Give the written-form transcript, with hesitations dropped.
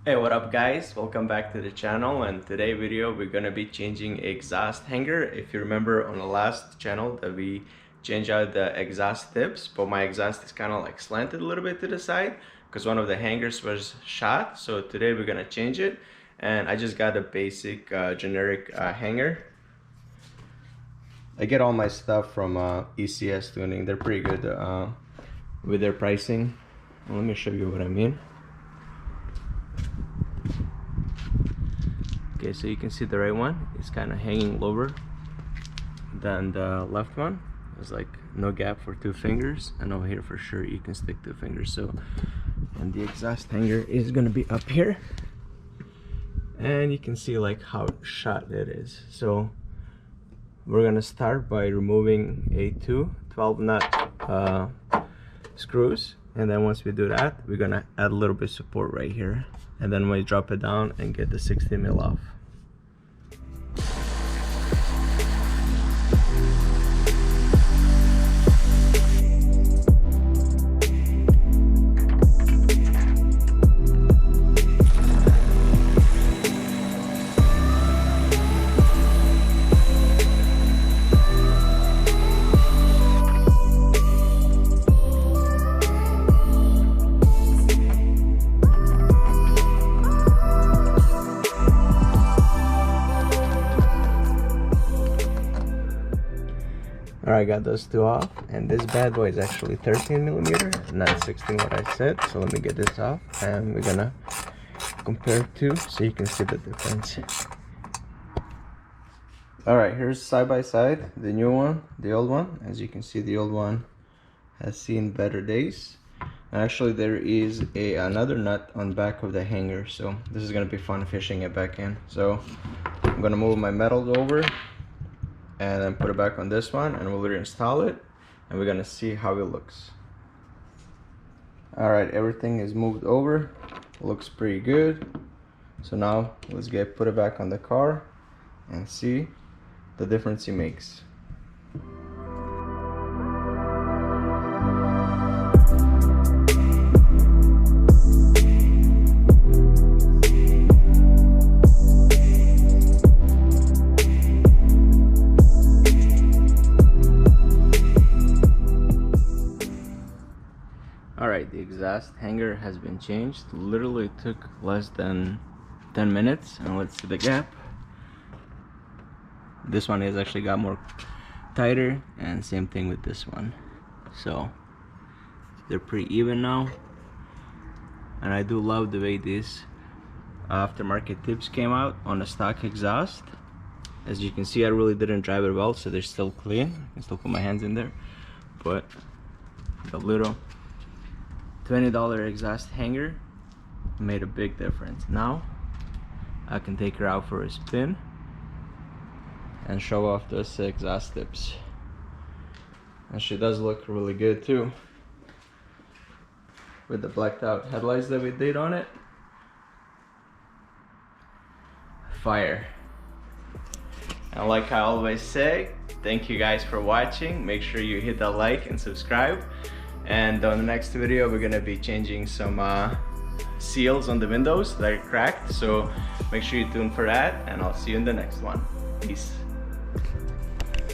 Hey, what up guys, welcome back to the channel. And today video we're gonna be changing exhaust hanger. If you remember on the last channel that we changed out the exhaust tips, but my exhaust is kind of like slanted a little bit to the side because one of the hangers was shot. So today we're gonna change it, and I just got a basic generic hanger. I get all my stuff from ECS Tunning. They're pretty good with their pricing. Let me show you what I mean. Okay, so you can see the right one is kind of hanging lower than the left one. There's like no gap for 2 fingers, and over here for sure you can stick 2 fingers. So, and the exhaust hanger is gonna be up here, and you can see like how shot it is. So we're gonna start by removing a 12-nut screws, and then once we do that, we're gonna add a little bit of support right here, and then we drop it down and get the 60 mil off. Alright, got those 2 off, and this bad boy is actually 13 millimeter, not 16 what I said. So let me get this off, and we're gonna compare 2 so you can see the difference. Alright, here's side by side, the new one, the old one. As you can see, the old one has seen better days. And actually there is another nut on the back of the hanger, so this is gonna be fun fishing it back in. So I'm gonna move my metals over and then put it back on this one, and we'll reinstall it, and we're gonna see how it looks. Alright, everything is moved over, looks pretty good. So now let's put it back on the car and see the difference it makes. Alright, the exhaust hanger has been changed. Literally took less than 10 minutes, and let's see the gap. This one has actually got more tighter, and same thing with this one. So they're pretty even now, and I do love the way these aftermarket tips came out on the stock exhaust. As you can see, I really didn't drive it well, so they're still clean. I can still put my hands in there, but the little $20 exhaust hanger made a big difference. Now I can take her out for a spin and show off those exhaust tips, and she does look really good too with the blacked out headlights that we did on it. Fire. And like I always say, thank you guys for watching. Make sure you hit that like and subscribe. And on the next video we're gonna be changing some seals on the windows that are cracked, so make sure you tune for that, and I'll see you in the next one. Peace.